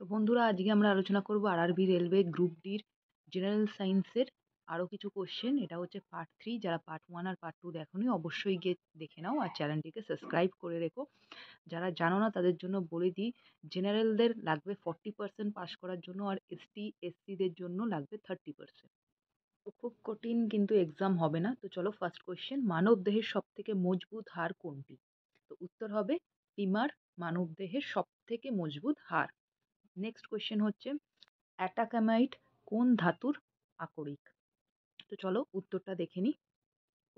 তো বন্ধুরা, আজকে আমরা আলোচনা করব আরআরবি রেলওয়ে গ্রুপ ডির জেনারেল সায়েন্সের আরও কিছু কোশ্চেন। এটা হচ্ছে পার্ট 3। যারা পার্ট 1 আর পার্ট 2 দেখোনি অবশ্যই গিয়ে দেখে নাও আর চ্যানেলটিকে সাবস্ক্রাইব করে রেখো। যারা জানো না তাদের জন্য বলে দিই, জেনারেলদের লাগবে 40% পাস করার জন্য, আর এসটি এসসিদের জন্য লাগবে 30%। তো খুব কঠিন কিন্তু এক্সাম হবে না। তো চলো ফার্স্ট কোশ্চেন, মানব দেহের সব থেকে মজবুত হাড় কোনটি? তো উত্তর হবে ফিমার, মানব দেহের সব থেকে মজবুত হাড়। নেক্সট কোয়েশ্চেন হচ্ছে অ্যাটাকামাইট কোন ধাতুর আকরিক? তো চলো উত্তরটা দেখে নিই।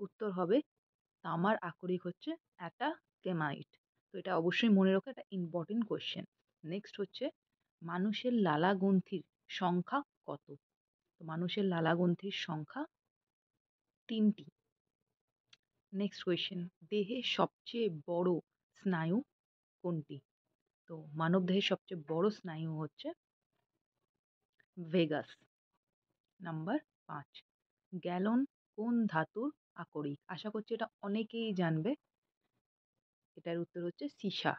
উত্তর হবে তামার আকরিক হচ্ছে অ্যাটাকেমাইট। তো এটা অবশ্যই মনে রাখো, এটা ইম্পর্টেন্ট কোয়েশ্চেন। নেক্সট হচ্ছে মানুষের লালা গ্রন্থির সংখ্যা কত? তো মানুষের লালা গ্রন্থির সংখ্যা 3টি। নেক্সট কোয়েশ্চেন, দেহের সবচেয়ে বড় স্নায়ু কোনটি? তো মানব দেহের সবচেয়ে বড় স্নায়ু হচ্ছে ভেগাস। নাম্বার 5, গ্যালন কোন ধাতুর আকরিক? আশা করছি এটা অনেকেই জানবে। এটার উত্তর হচ্ছে সীসা।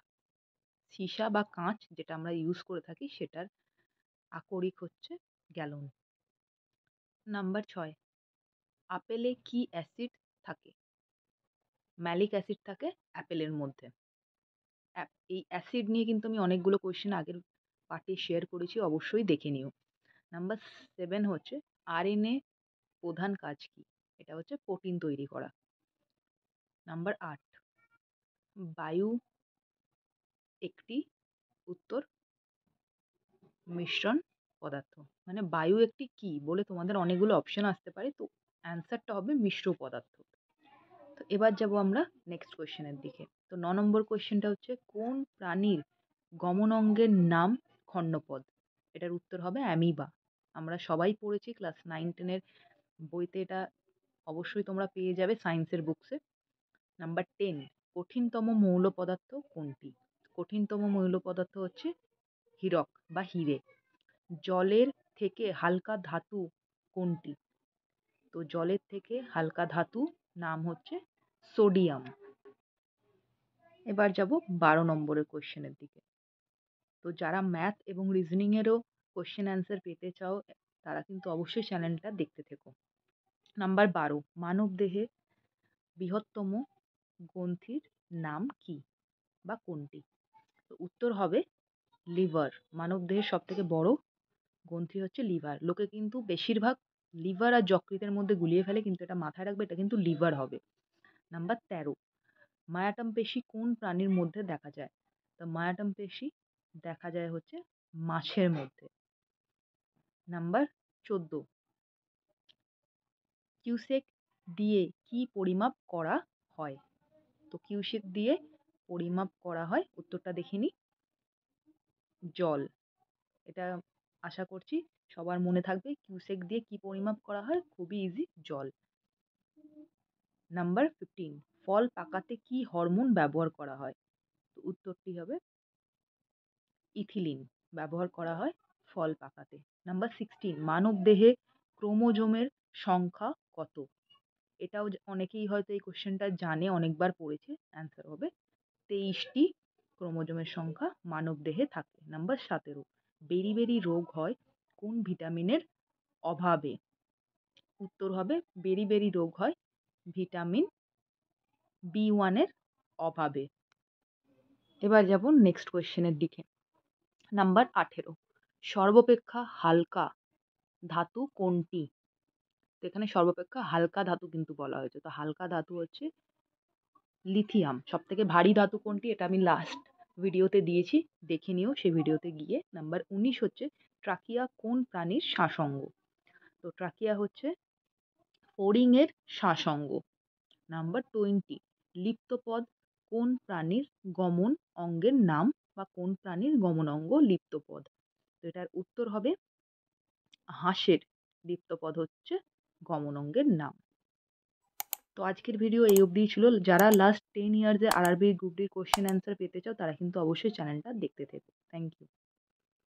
সীসা বা কাঁচ যেটা আমরা ইউজ করে থাকি সেটার আকরিক হচ্ছে গ্যালন। নাম্বার 6, আপেলে কি অ্যাসিড থাকে? ম্যালিক অ্যাসিড থাকে অ্যাপেলের মধ্যে। এই অ্যাসিড নিয়ে কিন্তু আমি অনেকগুলো কোয়েশ্চেন আগের পার্টে শেয়ার করেছি, অবশ্যই দেখে নিও। নাম্বার 7 হচ্ছে আরএনএ প্রধান কাজ কি? এটা হচ্ছে প্রোটিন তৈরি করা। নাম্বার 8, বায়ু একটি উত্তর মিশ্রণ পদার্থ। মানে বায়ু একটি কি বলে তোমাদের অনেকগুলো অপশন আসতে পারে, তো অ্যান্সারটা হবে মিশ্র পদার্থ। তো এবার যাব আমরা নেক্সট কোয়েশ্চেনের দিকে। তো 9 নম্বর কোয়েশ্চেনটা হচ্ছে কোন প্রাণীর গমন অঙ্গের নাম খণ্ডপদ? এটার উত্তর হবে অ্যামিবা। আমরা সবাই পড়েছি ক্লাস 9-10 এর বইতে, এটা অবশ্যই তোমরা পেয়ে যাবে সায়েন্সের বুকসে। নাম্বার 10, কঠিনতম মৌল পদার্থ কোনটি? কঠিনতম মৌল পদার্থ হচ্ছে হীরক বা হিরে। জলের থেকে হালকা ধাতু কোনটি? তো জলের থেকে হালকা ধাতু নাম হচ্ছে সোডিয়াম। এবার যাব 12 নম্বরের কোয়েশ্চেনের দিকে। তো যারা ম্যাথ এবং রিজনিং এরও কোয়েশ্চেন অ্যান্সার পেতে চাও তারা কিন্তু অবশ্যই চ্যানেলটা দেখতে থেকো। নাম্বার 12, মানব দেহে বৃহত্তম গ্রন্থির নাম কি বা কোনটি? তো উত্তর হবে লিভার। মানব দেহের সব থেকে বড় গ্রন্থি হচ্ছে লিভার। লোকে কিন্তু বেশিরভাগ লিভার আর যকৃতের মধ্যে গুলিয়ে ফেলে, কিন্তু এটা মাথায় রাখবে, এটা কিন্তু লিভার হবে। নাম্বার 13, মায়াটাম পেশি কোন প্রাণীর মধ্যে দেখা যায়? তো মায়াটাম পেশি দেখা যায় হচ্ছে মাছের মধ্যে। নাম্বার 14, কিউসেক দিয়ে কি পরিমাপ করা হয়? তো কিউসেক দিয়ে পরিমাপ করা হয়, উত্তরটা দেখে নিই, জল। এটা আশা করছি সবার মনে থাকবে, কিউসেক দিয়ে কি পরিমাপ করা হয়, খুবই ইজি, জল। নাম্বার 15, ফল পাকাতে কি হরমোন ব্যবহার করা হয়? তো উত্তরটি হবে ইথিলিন ব্যবহার করা হয় ফল পাকাতে। নাম্বার 16, মানব দেহে ক্রোমোজোমের সংখ্যা কত? এটাও অনেকেই হয়তো এই কোশ্চেনটা জানে, অনেকবার পড়েছে। অ্যান্সার হবে 23টি ক্রোমোজোমের সংখ্যা মানব দেহে থাকে। নাম্বার 17, বেরি রোগ হয় কোন ভিটামিনের অভাবে? উত্তর হবে বেরি রোগ হয় ভিটামিন B1 এর অভাবে। এবার যাব নেক্সট কোয়েশ্চেনের দিকে। নাম্বার 18, সর্বাপেক্ষা হালকা ধাতু কোনটি? তো এখানে সর্বাপেক্ষা হালকা ধাতু কিন্তু বলা হয়েছে। তো হালকা ধাতু হচ্ছে লিথিয়াম। সব থেকে ভারী ধাতু কোনটি? এটা আমি লাস্ট ভিডিওতে দিয়েছি, দেখে নিও সেই ভিডিওতে গিয়ে। নাম্বার 19 হচ্ছে ট্রাকিয়া কোন প্রাণীর শ্বাসঙ্গ? তো ট্রাকিয়া হচ্ছে ফড়িংয়ের শ্বাসঙ্গ। নাম্বার 20, লিপ্তপদ কোন প্রাণীর গমন অঙ্গের নাম বা কোন প্রাণীর গমন অঙ্গ লিপ্তপদ? তো এটার উত্তর হবে হাঁসের লিপ্তপদ হচ্ছে গমন অঙ্গের নাম। তো আজকের ভিডিও এই অবধিই ছিল। যারা লাস্ট 10 ইয়ার্সে আরআরবি গ্রুপ ডির কোশ্চেন অ্যান্সার পেতে চাও তারা কিন্তু অবশ্যই চ্যানেলটা দেখতে থেকো। Thank you.